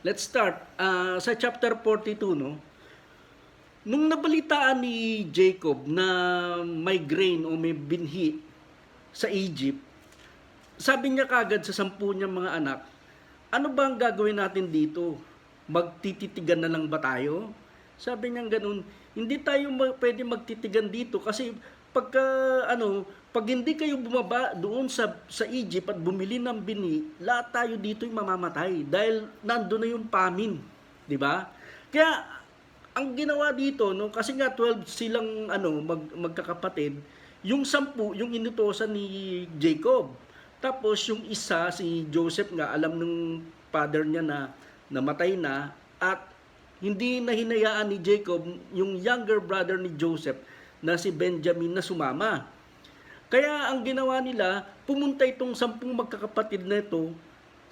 Let's start. Sa chapter 42, no? Nung nabalitaan ni Jacob na may grain o may binhi sa Egypt, sabi niya kagad sa 10 niyang mga anak, ano ba ang gagawin natin dito? Magtititigan na lang ba tayo? Sabi niya ganun, hindi tayo pwede magtitigan dito kasi pagka pag hindi kayo bumaba doon sa Egypt at bumili ng binhi, lahat tayo dito'y mamamatay dahil nandoon na yung famine, 'di ba? Kaya ang ginawa dito, no, kasi nga 12 silang magkakapatid, yung 10 yung inutosan ni Jacob. Tapos yung isa si Joseph nga alam ng father niya na namatay na at hindi na hinayaan ni Jacob yung younger brother ni Joseph na si Benjamin na sumama. Kaya ang ginawa nila, pumunta itong 10 magkakapatid na ito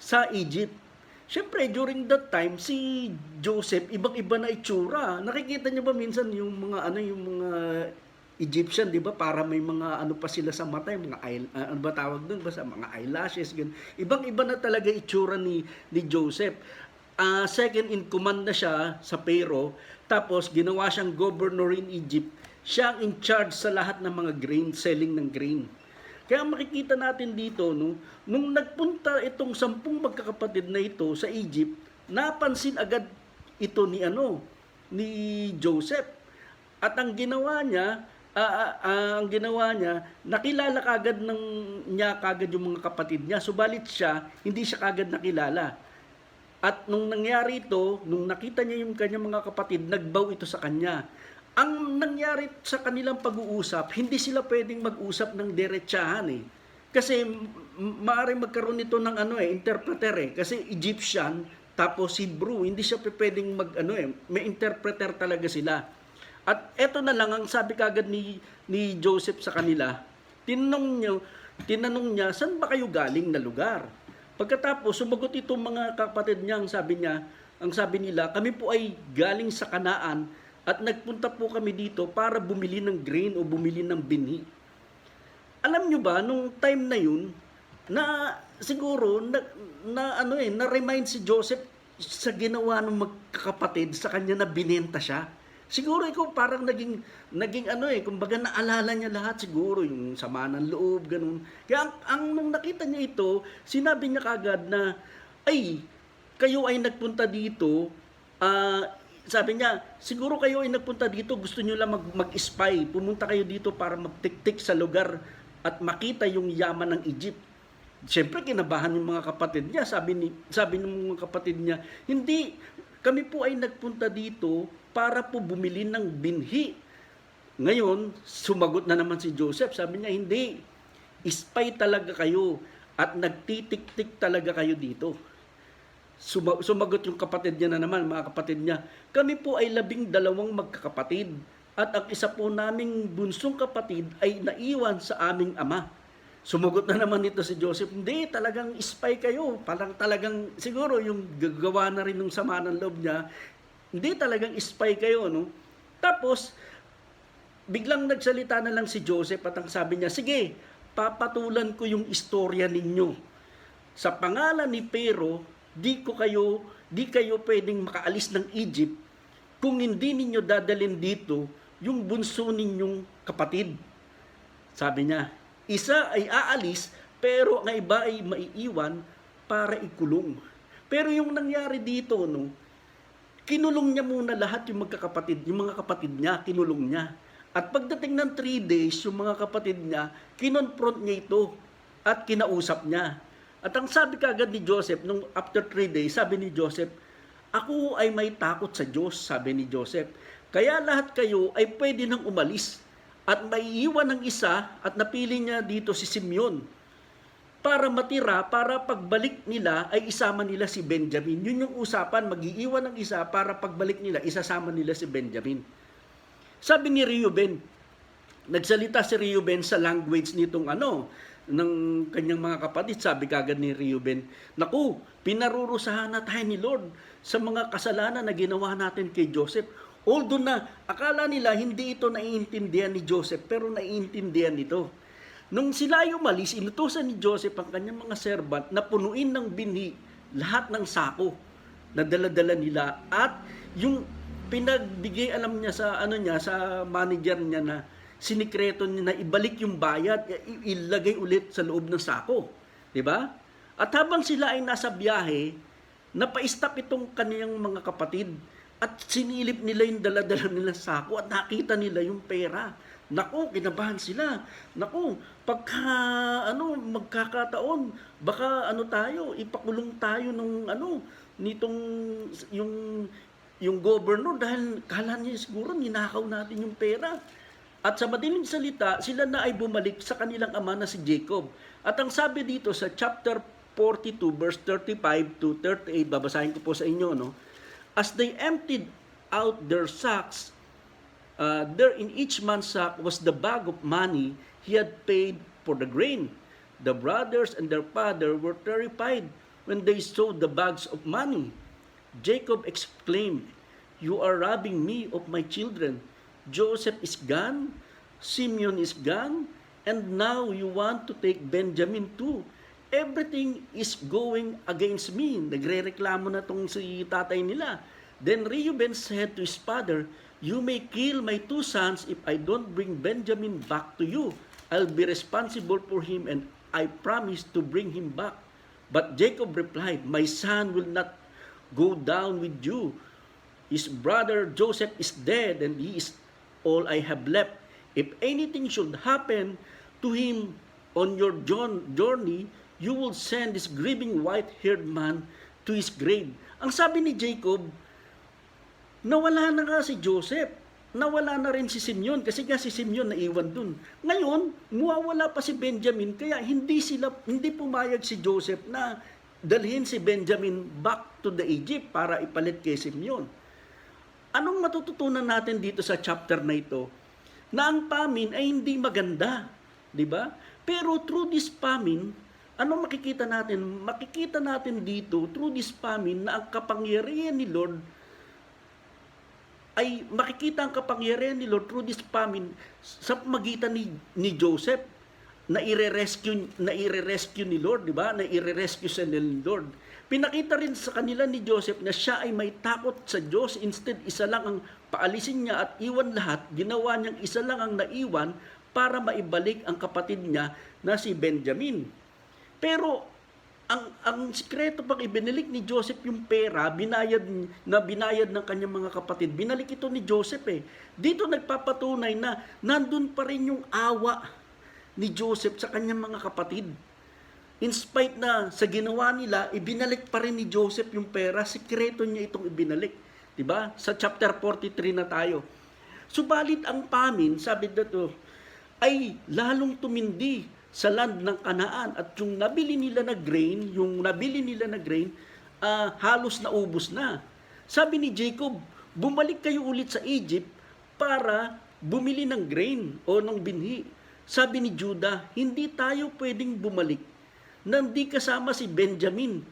sa Egypt. Siyempre, during that time, si Joseph, ibang-iba na itsura. Nakikita niyo ba minsan yung mga Egyptian, 'di ba? Para may mga pa sila sa mata, mga ano ba tawag doon? Basta mga eyelashes, ganun. Ibang-iba na talaga itsura ni Joseph. Second in command na siya sa Pharaoh, tapos ginawa siyang governor in Egypt. Siya ang in charge sa lahat ng mga grain, selling ng grain. Kaya makikita natin dito, no, nung nagpunta itong 10 magkakapatid na ito sa Egypt, napansin agad ito ni Joseph. At ang ginawa niya, nakilala kagad niya kagad yung mga kapatid niya. Subalit siya, hindi siya kagad nakilala. At nung nangyari ito, nung nakita niya yung kanyang mga kapatid, nagbaw ito sa kanya. Ang nangyari sa kanilang pag-uusap, hindi sila pwedeng mag-usap ng diretsahan eh. Kasi maaaring magkaroon nito ng interpreter eh. Kasi Egyptian, tapos Hebrew, hindi siya pwedeng may interpreter talaga sila. At eto na lang ang sabi kagad ni Joseph sa kanila, tinanong niya, saan ba kayo galing na lugar? Pagkatapos, sumagot itong mga kapatid niya, ang sabi nila, kami po ay galing sa Kanaan at nagpunta po kami dito para bumili ng grain o bumili ng binhi. Alam nyo ba, nung time na yun, na siguro, na-remind si Joseph sa ginawa ng magkakapatid sa kanya na binenta siya. Siguro ikaw parang naging kumbaga naalala niya lahat siguro, yung sama ng loob, ganun. Kaya nung nakita niya ito, sinabi niya kagad na, ay, kayo ay nagpunta dito, sabi niya, siguro kayo ay nagpunta dito, gusto niyo lang mag-spy, pumunta kayo dito para magtiktik sa lugar at makita yung yaman ng Egypt. Siyempre, kinabahan yung mga kapatid niya. Sabi ng mga kapatid niya, hindi, kami po ay nagpunta dito para po bumili ng binhi. Ngayon, sumagot na naman si Joseph. Sabi niya, hindi, spy talaga kayo at nagtitik-tik talaga kayo dito. Sumagot yung kapatid niya na naman, mga kapatid niya, kami po ay 12 magkakapatid at ang isa po naming bunsong kapatid ay naiwan sa aming ama. Sumagot na naman ito si Joseph, hindi, talagang spy kayo. Parang talagang, siguro yung gagawa na rin ng sama ng loob niya, hindi, talagang spy kayo, no? Tapos, biglang nagsalita na lang si Joseph at ang sabi niya, sige, papatulan ko yung istorya ninyo. Sa pangalan ni Pharaoh, di kayo pwedeng makaalis ng Egypt kung hindi ninyo dadalhin dito yung bunso ninyong kapatid. Sabi niya, isa ay aalis pero ang iba ay maiiwan para ikulong. Pero yung nangyari dito, no, kinulong niya muna lahat yung mga kapatid niya, kinulong niya. At pagdating ng 3 days, yung mga kapatid niya, kinonfront niya ito at kinausap niya. At ang sabi kagad ni Joseph, nung after 3 days, sabi ni Joseph, ako ay may takot sa Diyos, sabi ni Joseph. Kaya lahat kayo ay pwede nang umalis at maiiwan ng isa at napili niya dito si Simeon para matira, para pagbalik nila ay isama nila si Benjamin. Yun yung usapan, mag-iiwan ng isa para pagbalik nila, isasama nila si Benjamin. Sabi ni Reuben, nagsalita si Reuben sa language nitong ng kanyang mga kapatid. Sabi kagad ni Reuben, naku, pinarurusahan na tayo ni Lord sa mga kasalanan na ginawa natin kay Joseph. Although na akala nila hindi ito naiintindihan ni Joseph, pero naiintindihan ito. Nung sila ay umalis, inutusan ni Joseph ang kanyang mga servant na punuin ng binhi lahat ng sako. na dala-dala nila, at yung pinagbigay alam niya sa sa manager niya na sinikreto niya na ibalik yung bayad, ilagay ulit sa loob ng sako, 'di ba? At habang sila ay nasa biyahe, napa-stop itong kaniyang mga kapatid at sinilip nila yung dala-dala nilang sako at nakita nila yung pera. Naku, kinabahan sila. Naku, pagka magkakataon, baka tayo, ipakulong tayo ng nitong yung governor dahil kala niya siguro ninakaw natin yung pera. At sa madaling salita, sila na ay bumalik sa kanilang ama na si Jacob. At ang sabi dito sa chapter 42 verse 35 to 38, babasahin ko po sa inyo, no? As they emptied out their sacks, there in each man's sack was the bag of money he had paid for the grain. The brothers and their father were terrified when they saw the bags of money. Jacob exclaimed, "You are robbing me of my children. Joseph is gone, Simeon is gone, and now you want to take Benjamin too. Everything is going against me." Nagrereklamo na tong si tatay nila. Then Reuben said to his father, "You may kill my two sons if I don't bring Benjamin back to you. I'll be responsible for him and I promise to bring him back." But Jacob replied, "My son will not go down with you. His brother Joseph is dead and he is all I have left. If anything should happen to him on your journey, you will send this grieving white-haired man to his grave." Ang sabi ni Jacob, nawala na nga si Joseph, nawala na rin si Simeon, kasi nga si Simeon naiwan dun. Ngayon, mawawala pa si Benjamin, kaya hindi pumayag si Joseph na dalhin si Benjamin back to the Egypt para ipalit kay Simeon. Anong matututunan natin dito sa chapter na ito? Na ang famine ay hindi maganda, di ba? Pero through this famine, anong makikita natin? Makikita natin dito, through this famine, na ang kapangyarihan ni Lord ay makikita ang kapangyarihan ni Lord through this famine sa magitan ni Joseph na ire-rescue ni Lord, di ba? Na ire-rescue sa ni Lord. Pinakita rin sa kanila ni Joseph na siya ay may takot sa Diyos. Instead, isa lang ang paalisin niya at iwan lahat. Ginawa niyang isa lang ang naiwan para maibalik ang kapatid niya na si Benjamin. Pero ang sikreto pag ibinalik ni Joseph yung pera, binayad ng kanyang mga kapatid, binalik ito ni Joseph eh. Dito nagpapatunay na nandun pa rin yung awa ni Joseph sa kanyang mga kapatid. In spite na sa ginawa nila, ibinalik pa rin ni Joseph yung pera, sikreto niya itong ibinalik. Diba? Sa chapter 43 na tayo. Subalit ang famine, sabi dito, ay lalong tumindi sa land ng Kanaan, at yung nabili nila na grain, halos naubos na. Sabi ni Jacob, bumalik kayo ulit sa Egypt para bumili ng grain o ng binhi. Sabi ni Judah, hindi tayo pwedeng bumalik nang di kasama si Benjamin.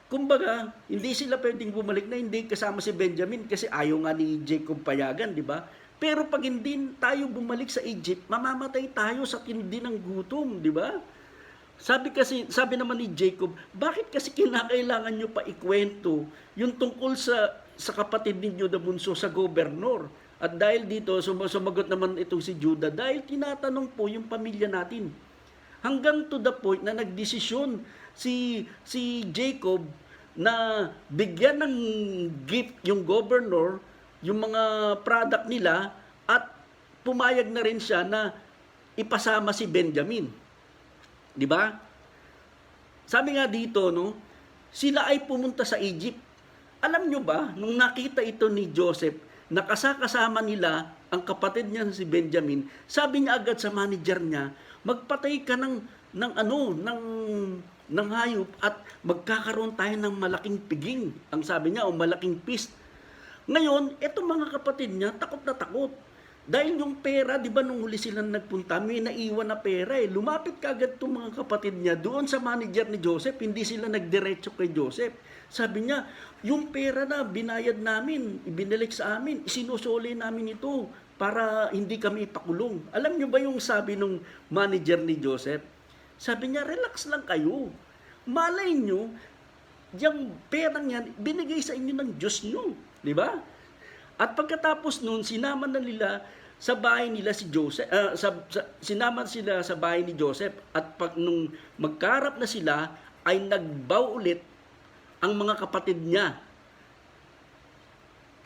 Kumbaga, hindi sila pwedeng bumalik na hindi kasama si Benjamin kasi ayaw nga ni Jacob payagan, di ba? Pero pag hindi tayo bumalik sa Egypt, mamamatay tayo sa tindi ng gutom, di ba? Sabi naman ni Jacob, bakit kasi kinakailangan nyo pa ikwento yung tungkol sa kapatid ninyo na bunso sa gobernur? At dahil dito, sumagot naman itong si Judah, dahil tinatanong po yung pamilya natin. Hanggang to the point na nagdesisyon si Jacob na bigyan ng gift yung governor, yung mga product nila, at pumayag na rin siya na ipasama si Benjamin. Di ba? Sabi nga dito, no, sila ay pumunta sa Egypt. Alam nyo ba, nung nakita ito ni Joseph, nakasama nila ang kapatid niya si Benjamin, sabi niya agad sa manager niya, magpatay ka ng hayop at magkakaroon tayo ng malaking piging. Ang sabi niya, o malaking feast. Ngayon, etong mga kapatid niya, takot na takot. Dahil yung pera, di ba nung huli silang nagpunta, may naiwan na pera eh. Lumapit kagad itong mga kapatid niya doon sa manager ni Joseph, hindi sila nagdiretso kay Joseph. Sabi niya, yung pera na binayad namin, ibinalik sa amin, isinusuli namin ito para hindi kami ipakulong. Alam niyo ba yung sabi nung manager ni Joseph? Sabi niya, relax lang kayo. Malay niyo, yung perang yan, binigay sa inyo ng Diyos nyo. Di ba? At pagkatapos nun, sinama na nila sa bahay nila si Joseph, sinama sila sa bahay ni Joseph. At nung magkarap na sila, ay nagbaw ulit ang mga kapatid niya.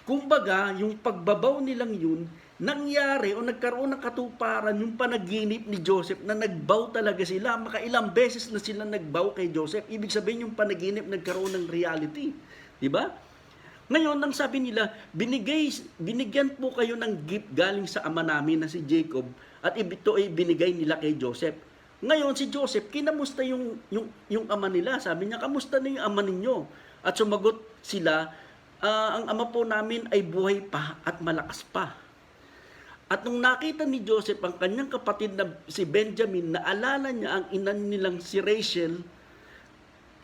Kumbaga, yung pagbabaw nilang yun, nangyari o nagkaroon ng katuparan yung panaginip ni Joseph na nagbaw talaga sila. Makailang beses na sila nagbaw kay Joseph. Ibig sabihin yung panaginip nagkaroon ng reality. Diba? Ngayon, ang sabi nila, binigyan po kayo ng gift galing sa ama namin na si Jacob at ito ay binigay nila kay Joseph. Ngayon, si Joseph, kinamusta yung ama nila. Sabi niya, kamusta na yung ama ninyo? At sumagot sila, ang ama po namin ay buhay pa at malakas pa. At nung nakita ni Joseph ang kanyang kapatid na si Benjamin, naalala niya ang ina nilang si Rachel.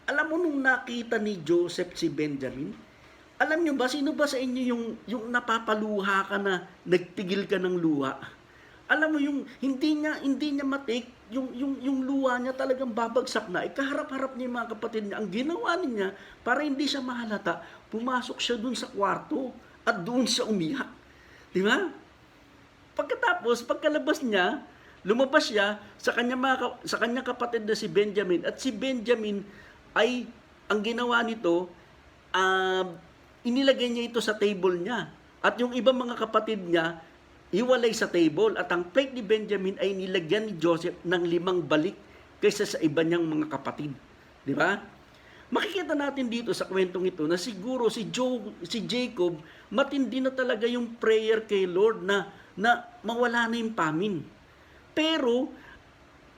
Alam mo nung nakita ni Joseph si Benjamin, alam niyo ba, sino ba sa inyo yung napapaluha ka na nagpigil ka ng luha? Alam mo yung hindi niya matik, yung luha niya talagang babagsak na. Ikaharap-harap niya yung mga kapatid niya. Ang ginawa niya, para hindi siya mahalata, pumasok siya dun sa kwarto at doon siya umiyak. Di ba? Pagkatapos, pagkalabas niya, lumabas siya sa kanyang kapatid na si Benjamin. At si Benjamin ay, ang ginawa nito, inilagay niya ito sa table niya. At yung ibang mga kapatid niya, iwalay sa table. At ang plate ni Benjamin ay nilagyan ni Joseph ng 5 balik kaysa sa iba niyang mga kapatid. Di ba? Makikita natin dito sa kwentong ito na siguro si Jacob, matindi na talaga yung prayer kay Lord na mawala na yung famine. Pero,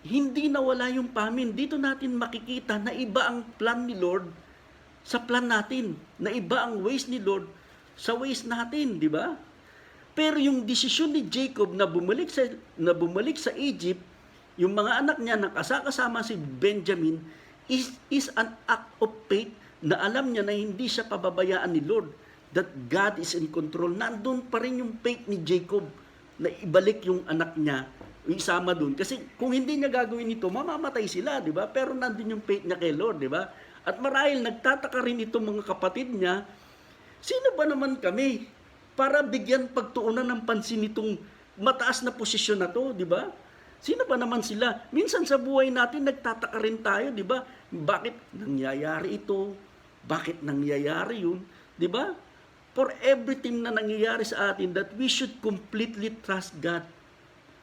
hindi nawala yung famine. Dito natin makikita na iba ang plan ni Lord sa plan natin. Na iba ang ways ni Lord sa ways natin, di ba? Pero yung desisyon ni Jacob na bumalik sa Egypt, yung mga anak niya na kasama si Benjamin, is an act of faith na alam niya na hindi siya pababayaan ni Lord. That God is in control. Nandun pa rin yung faith ni Jacob na ibalik yung anak niya, isama dun. Kasi kung hindi niya gagawin ito, mamamatay sila, di ba? Pero nandun yung faith niya kay Lord, di ba? At marahil nagtataka rin itong mga kapatid niya, sino ba naman kami para bigyan pagtuunan ng pansin itong mataas na posisyon na to, di ba? Sino ba naman sila? Minsan sa buhay natin nagtataka rin tayo, di ba? Bakit nangyayari ito? Bakit nangyayari yun? Di ba? For everything na nangyayari sa atin, that we should completely trust God.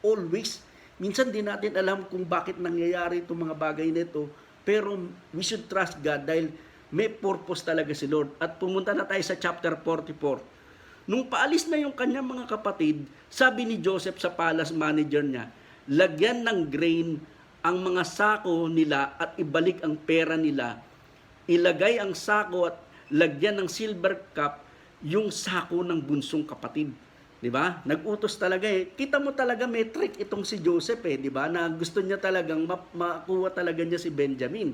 Always. Minsan din natin alam kung bakit nangyayari itong mga bagay nito, pero we should trust God dahil may purpose talaga si Lord. At pumunta na tayo sa chapter 44. Nung paalis na yung kanyang mga kapatid, sabi ni Joseph sa palace manager niya, lagyan ng grain ang mga sako nila at ibalik ang pera nila. Ilagay ang sako at lagyan ng silver cup yung sako ng bunsong kapatid. 'Di ba? Nag-utos talaga eh. Kita mo talaga may trick itong si Joseph eh, 'di ba? Na gusto niya talagang makuha talaga niya si Benjamin.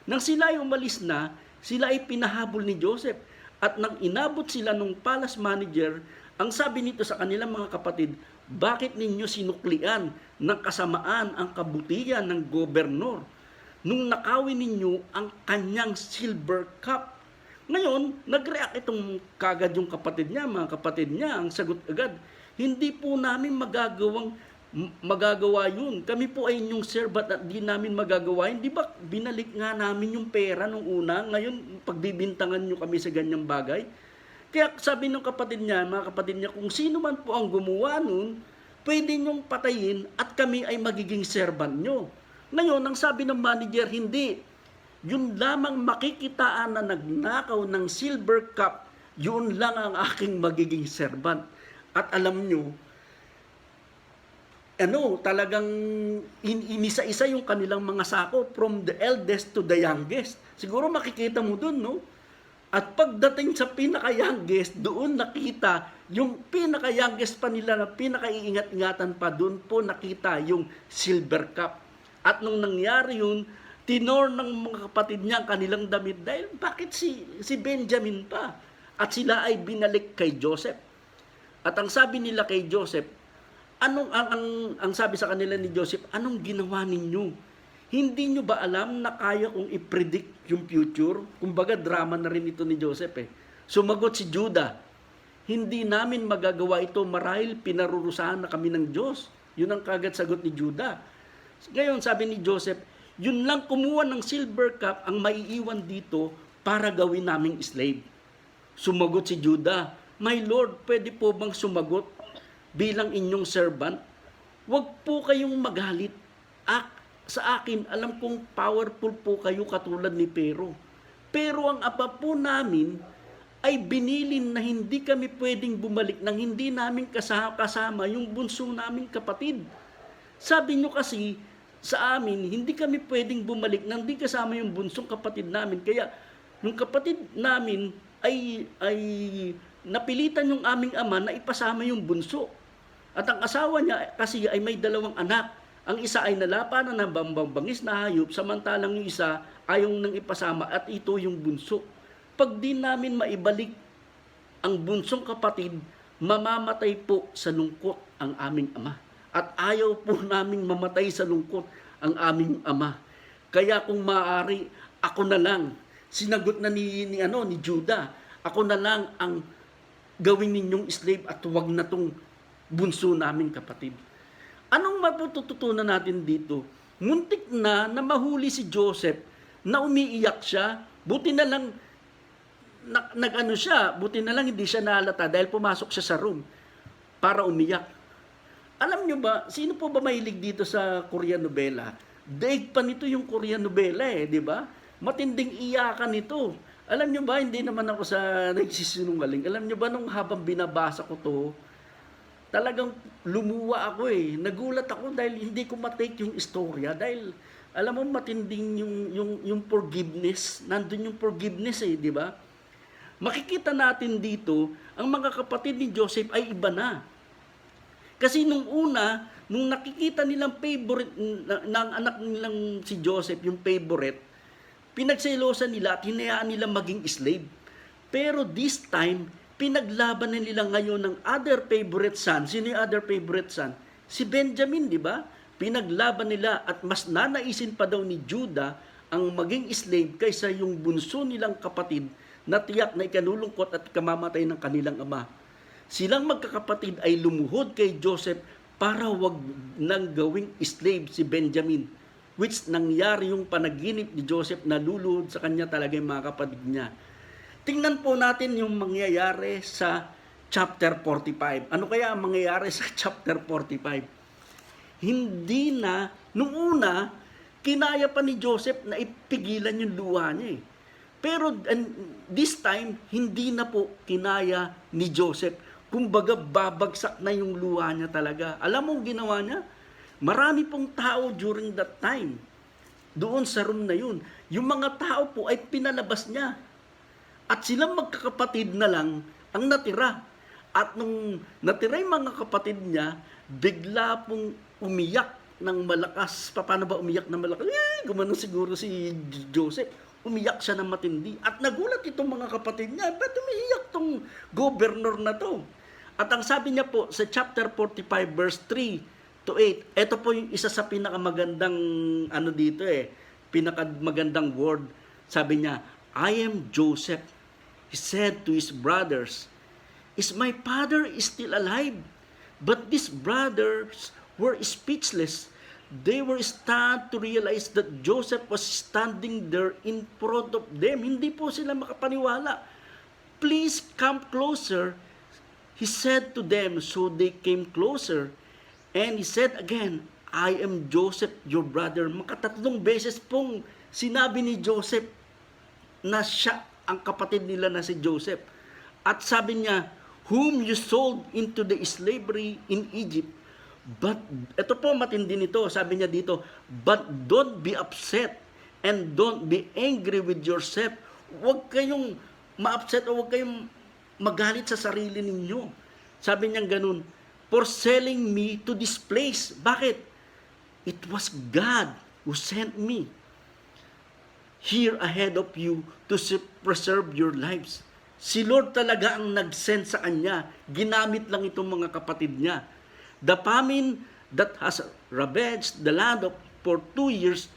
Nang sila ay umalis na, sila ay pinahabol ni Joseph. At nang inabot sila nung palace manager, ang sabi nito sa kanilang mga kapatid, bakit ninyo sinuklian ng kasamaan ang kabutihan ng gobernador nung nakawin ninyo ang kanyang silver cup? Ngayon, nag-react itong kagad yung kapatid niya, mga kapatid niya, ang sagot agad, hindi po namin magagawa yun. Kami po ay inyong servant at di namin magagawa yun. Di ba binalik nga namin yung pera nung una, ngayon pagbibintangan nyo kami sa ganyang bagay? Kaya sabi ng kapatid niya, mga kapatid niya, kung sino man po ang gumawa nun, pwede nyong patayin at kami ay magiging servant nyo. Ngayon, ang sabi ng manager, hindi. Yun lamang makikitaan na nagnakaw ng silver cup, yun lang ang aking magiging servant. At alam nyo, talagang inisa-isa yung kanilang mga sako from the eldest to the youngest. Siguro makikita mo dun, no? At pagdating sa pinaka-youngest, doon nakita yung pinaka-youngest pa nila na pinaka-iingat-ingatan pa, doon po nakita yung silver cup. At nung nangyari yun, tinor ng mga kapatid niya ang kanilang damit dahil bakit si Benjamin pa? At sila ay binalik kay Joseph. At ang sabi nila kay Joseph, ang sabi sa kanila ni Joseph, anong ginawa ninyo? Hindi nyo ba alam na kaya kong i-predict yung future? Kumbaga, drama na rin ito ni Joseph eh. Sumagot si Judah, hindi namin magagawa ito marahil pinarurusahan na kami ng Diyos. Yun ang kagad sagot ni Judah. Ngayon, sabi ni Joseph, yun lang kumuha ng silver cup ang maiiwan dito para gawin naming slave. Sumagot si Judah, My Lord, pwede po bang sumagot bilang inyong servant? Huwag po kayong magalit. Sa akin, alam kong powerful po kayo katulad ni Pero. Pero ang apa po namin ay binilin na hindi kami pwedeng bumalik nang hindi namin kasama yung bunso naming kapatid. Sabi nyo kasi sa amin, hindi kami pwedeng bumalik nang hindi kasama yung bunsong kapatid namin. Kaya yung kapatid namin ay napilitan yung aming ama na ipasama yung bunso. At ang asawa niya kasi ay may 2 anak. Ang isa ay nalapanan ng bambang-bangis na hayop, samantalang yung isa ayaw nang ipasama at ito yung bunso. Pag di namin maibalik ang bunsong kapatid, mamamatay po sa lungkot ang aming ama. At ayaw po naming mamatay sa lungkot ang aming ama. Kaya kung maaari, ako na lang, sinagot na ni Judah, ako na lang ang gawin ninyong slave at huwag na tong bunso naming kapatid. Anong matututunan natin dito? Muntik na mahuli si Joseph na umiiyak siya. Buti na lang buti na lang hindi siya naalata dahil pumasok siya sa room para umiyak. Alam nyo ba, sino po ba mahilig dito sa Korean novela? Daig pa nito yung Korean novela di ba? Matinding iyakan ito. Alam nyo ba, hindi naman ako sa nagsisinungaling. Alam nyo ba, nung habang binabasa ko to, talagang lumuwa ako Nagulat ako dahil hindi ko matake yung istorya. Dahil, alam mo, matinding yung forgiveness. Nandun yung forgiveness di ba? Makikita natin dito, ang mga kapatid ni Joseph ay iba na. Kasi nung una, nung nakikita nilang favorite ng anak nilang si Joseph, yung favorite, pinagselosan nila at hinayaan nila maging slave. Pero this time, pinaglaban na nila ngayon ng other favorite son. Sino yung other favorite son? Si Benjamin, di ba? Pinaglaban nila at mas nanaisin pa daw ni Judah ang maging slave kaysa yung bunso nilang kapatid na tiyak na ikanulungkot at kamamatay ng kanilang ama. Silang magkakapatid ay lumuhod kay Joseph para wag nang gawing slave si Benjamin, which nangyari yung panaginip ni Joseph na luluhod sa kanya talaga yung mga kapatid niya. Tingnan po natin yung mangyayari sa chapter 45. Ano kaya ang mangyayari sa chapter 45? Hindi na, nung una, kinaya pa ni Joseph na ipigilan yung luha niya Pero this time, hindi na po kinaya ni Joseph. Kumbaga, babagsak na yung luha niya talaga. Alam mo ginawa niya? Marami pong tao during that time. Doon sa room na yun. Yung mga tao po ay pinalabas niya. At silang magkakapatid na lang ang natira. At nung natira yung mga kapatid niya, bigla pong umiyak ng malakas. Paano ba umiyak ng malakas? Gumano siguro si Joseph. Umiyak siya ng matindi. At nagulat itong mga kapatid niya. Ba't umiiyak tong governor na to? At ang sabi niya po sa chapter 45 verse 3 to 8, ito po yung isa sa pinakamagandang dito pinakamagandang word. Sabi niya, I am Joseph. He said to his brothers, Is my father still alive? But these brothers were speechless. They were stunned to realize that Joseph was standing there in front of them. Hindi po sila makapaniwala. Please come closer, he said to them. So they came closer. And he said again, I am Joseph, your brother. Makatatlong beses pong sinabi ni Joseph na siya ang kapatid nila na si Joseph. At sabi niya, whom you sold into the slavery in Egypt. But, ito po matindi nito, sabi niya dito, but don't be upset and don't be angry with yourself. Huwag kayong ma-upset o huwag kayong magalit sa sarili ninyo. Sabi niya ganun, for selling me to this place. Bakit? It was God who sent me here ahead of you to preserve your lives. Si Lord talaga ang nag-send sa kanya. Ginamit lang itong mga kapatid niya. The famine that has ravaged the land for 2 years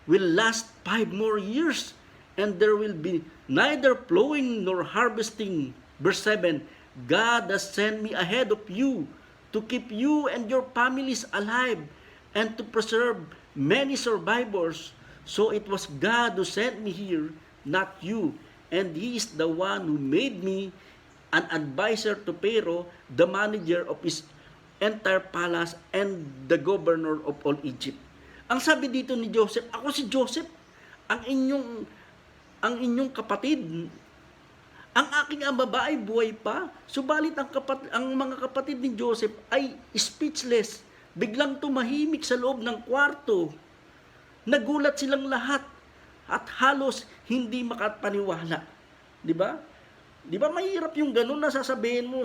will last 5 more years, and there will be neither plowing nor harvesting. Verse 7, God has sent me ahead of you to keep you and your families alive and to preserve many survivors. So it was God who sent me here, not you. And He is the one who made me an advisor to Pharaoh, the manager of his entire palace, and the governor of all Egypt. Ang sabi dito ni Joseph, ako si Joseph, ang inyong kapatid. Ang aking ama ba ay buhay pa? Subalit ang mga kapatid ni Joseph ay speechless. Biglang tumahimik sa loob ng kwarto. Nagulat silang lahat at halos hindi makapaniwala. Di ba? Di ba mahirap yung ganun na sasabihin mo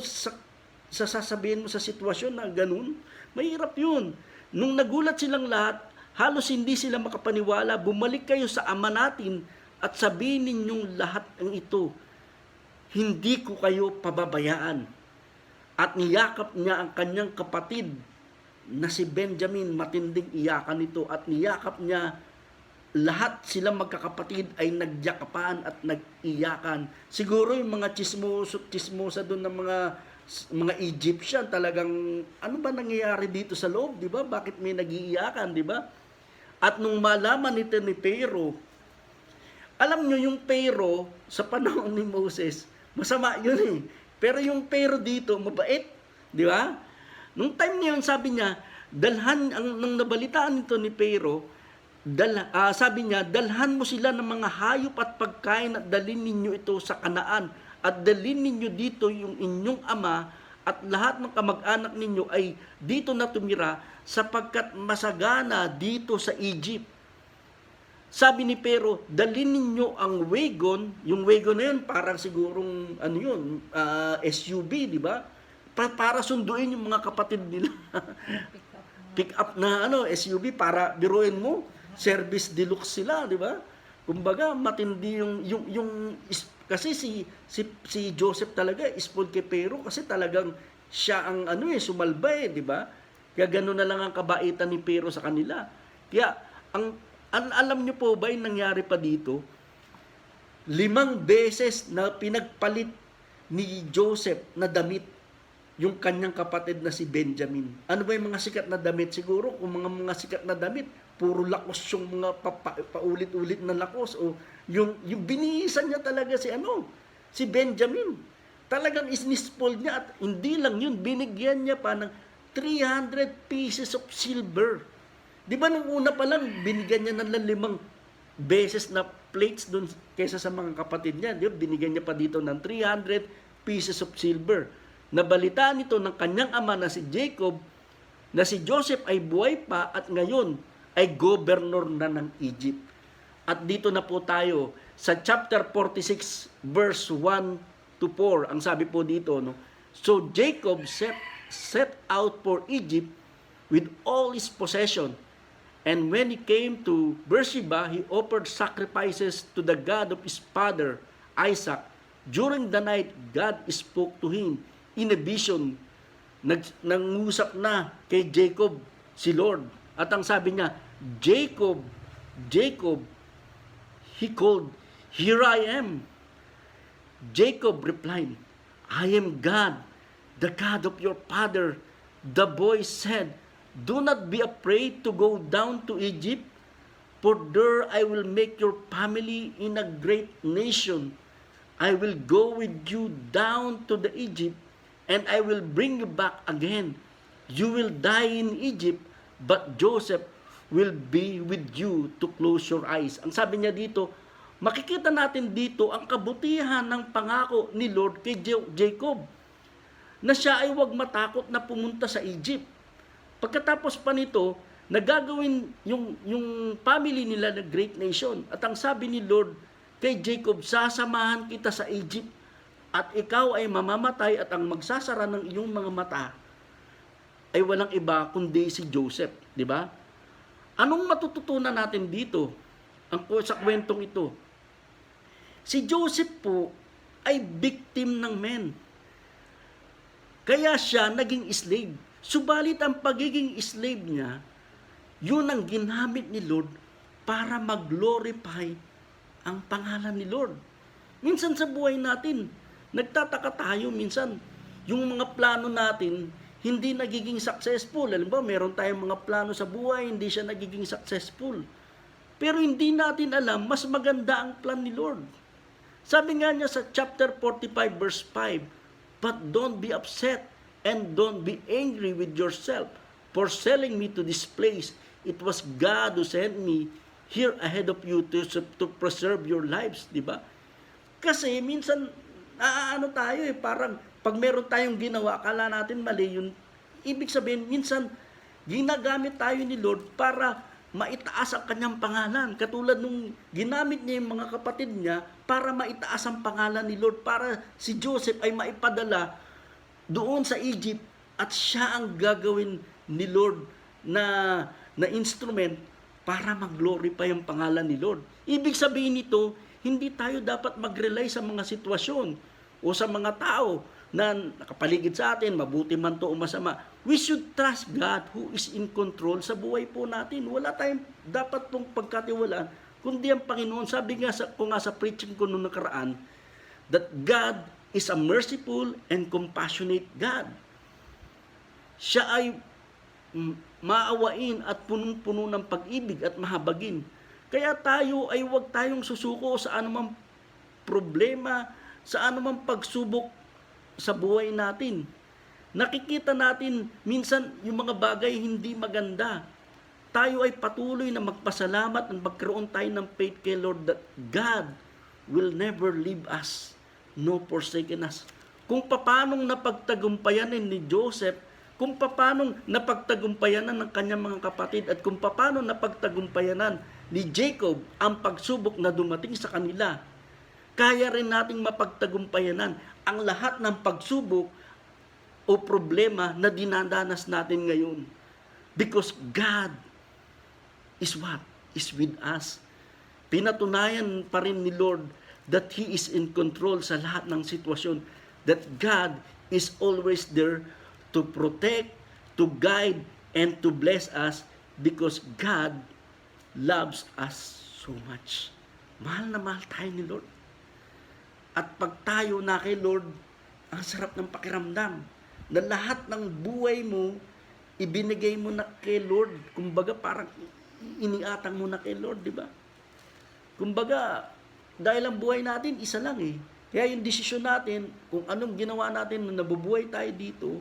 sa sitwasyon na ganun? Mahirap yun. Nung nagulat silang lahat, halos hindi sila makapaniwala. Bumalik kayo sa ama natin at sabihin ninyong lahat ang ito. Hindi ko kayo pababayaan. At niyakap niya ang kanyang kapatid na si Benjamin. Matinding iyakan ito. At niyakap niya lahat silang magkakapatid ay nagyakapan at nag-iyakan. Siguro yung mga chismosa doon ng mga Egyptian, talagang ano ba nangyayari dito sa loob, di ba? Bakit may nag-iiyakan, di ba? At nung malaman nito ni Pharaoh, alam nyo yung Pharaoh sa panahon ni Moses, masama yun eh. Pero yung Pharaoh dito, mabait, di ba? Nung time niya, sabi niya, nung nabalitaan nito ni Pharaoh, sabi niya, dalhan mo sila ng mga hayop at pagkain at dalhin ninyo ito sa Kanaan at dalhin ninyo dito yung inyong ama at lahat ng kamag-anak ninyo ay dito na tumira sapagkat masagana dito sa Egypt. Sabi ni Pharaoh, dalhin ninyo ang wagon, yung wagon na yun parang sigurong SUV, di ba? Para sunduin yung mga kapatid nila. Pick up na SUV para biruin mo. Service deluxe sila, di ba? Kumbaga, matindi yung kasi si Joseph talaga spoiled kay Pharaoh kasi talagang siya ang sumalbay, di ba? Kaya gano'n na lang ang kabaitan ni Pharaoh sa kanila. Kaya alam niyo po ba yung nangyari pa dito? 5 beses na pinagpalit ni Joseph na damit yung kanyang kapatid na si Benjamin. Ano ba yung mga sikat na damit? Siguro kung mga sikat na damit, puro lakos yung mga paulit-ulit na lakos o yung binihisan niya talaga si Benjamin. Talagang isnispoiled niya at hindi lang yun, binigyan niya pa ng 300 pieces of silver. Di ba nung una pa lang, binigyan niya ng 5 beses na plates doon kaysa sa mga kapatid niya. Di ba? Binigyan niya pa dito ng 300 pieces of silver. Nabalitaan nito ng kanyang ama na si Jacob na si Joseph ay buhay pa at ngayon ay governor na ng Egypt. At dito na po tayo sa chapter 46 verse 1 to 4. Ang sabi po dito, So Jacob set out for Egypt with all his possession. And when he came to Beersheba, he offered sacrifices to the God of his father, Isaac. During the night, God spoke to him in a vision. Nangusap na kay Jacob si Lord. At ang sabi niya, Jacob, Jacob. He called, Here I am. Jacob replied, I am God, the God of your father. The boy said, Do not be afraid to go down to Egypt, for there I will make your family in a great nation. I will go with you down to the Egypt, and I will bring you back again. You will die in Egypt, but Joseph will be with you to close your eyes. Ang sabi niya dito, makikita natin dito ang kabutihan ng pangako ni Lord kay Jacob, na siya ay huwag matakot na pumunta sa Egypt. Pagkatapos pa nito, nagagawin yung family nila na great nation. At ang sabi ni Lord kay Jacob, sasamahan kita sa Egypt at ikaw ay mamamatay at ang magsasara ng iyong mga mata ay walang iba kundi si Joseph. Di ba? Anong matututunan natin dito sa kwentong ito? Si Joseph po ay victim ng men. Kaya siya naging slave. Subalit ang pagiging slave niya, yun ang ginamit ni Lord para mag-glorify ang pangalan ni Lord. Minsan sa buhay natin, nagtataka tayo minsan, yung mga plano natin, hindi nagiging successful. Alam ba, meron tayong mga plano sa buhay, hindi siya nagiging successful. Pero hindi natin alam, mas maganda ang plan ni Lord. Sabi nga niya sa chapter 45 verse 5, "But don't be upset and don't be angry with yourself for selling me to this place. It was God who sent me here ahead of you to preserve your lives." Di ba? Kasi minsan, tayo parang pag meron tayong ginawa, akala natin mali yun. Ibig sabihin, minsan, ginagamit tayo ni Lord para maitaas ang kanyang pangalan. Katulad nung ginamit niya yung mga kapatid niya para maitaas ang pangalan ni Lord, para si Joseph ay maipadala doon sa Egypt at siya ang gagawin ni Lord na instrument para mag-glorify ang pangalan ni Lord. Ibig sabihin nito, hindi tayo dapat mag-rely sa mga sitwasyon o sa mga tao na nakapaligid sa atin, mabuti man to o masama. We should trust God who is in control sa buhay po natin. Wala tayong dapat pong pagkatiwalaan, kundi ang Panginoon. Sabi nga ko nga sa preaching ko noong nakaraan, that God is a merciful and compassionate God. Siya ay maawain at punong-puno ng pag-ibig at mahabagin. Kaya tayo ay huwag tayong susuko sa anumang problema, sa anumang pagsubok sa buhay natin. Nakikita natin minsan yung mga bagay hindi maganda. Tayo ay patuloy na magpasalamat at magkaroon tayo ng faith kay Lord that God will never leave us, no forsaken us. Kung paanong napagtagumpayanan ni Joseph, kung paanong napagtagumpayanan ng kanyang mga kapatid, at kung paanong napagtagumpayanan ni Jacob ang pagsubok na dumating sa kanila, kaya rin nating mapagtagumpayanan ang lahat ng pagsubok o problema na dinadanas natin ngayon. Because God is what? Is with us. Pinatunayan pa rin ni Lord that He is in control sa lahat ng sitwasyon. That God is always there to protect, to guide, and to bless us because God loves us so much. Mahal na mahal tayo ni Lord. At pag tayo na kay Lord, ang sarap ng pakiramdam na lahat ng buhay mo, ibinigay mo na kay Lord. Kumbaga parang iniatang mo na kay Lord, di ba? Kumbaga, dahil ang buhay natin, isa lang eh. Kaya yung desisyon natin, kung anong ginawa natin na nabubuhay tayo dito,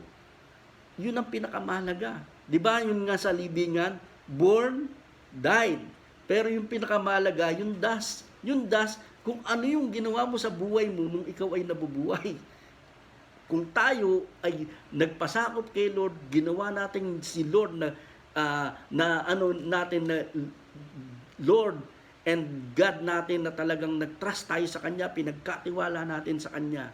yun ang pinakamahalaga. Di ba? Yun nga sa libingan, born, died. Pero yung pinakamahalaga, yung das. Yung das, kung ano yung ginawa mo sa buhay mo nung ikaw ay nabubuhay. Kung tayo ay nagpasakop kay Lord, ginawa natin si Lord na Lord and God natin na talagang nag-trust tayo sa Kanya, pinagkatiwala natin sa Kanya.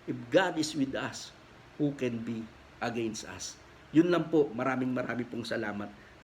If God is with us, who can be against us? Yun lang po, maraming pong salamat.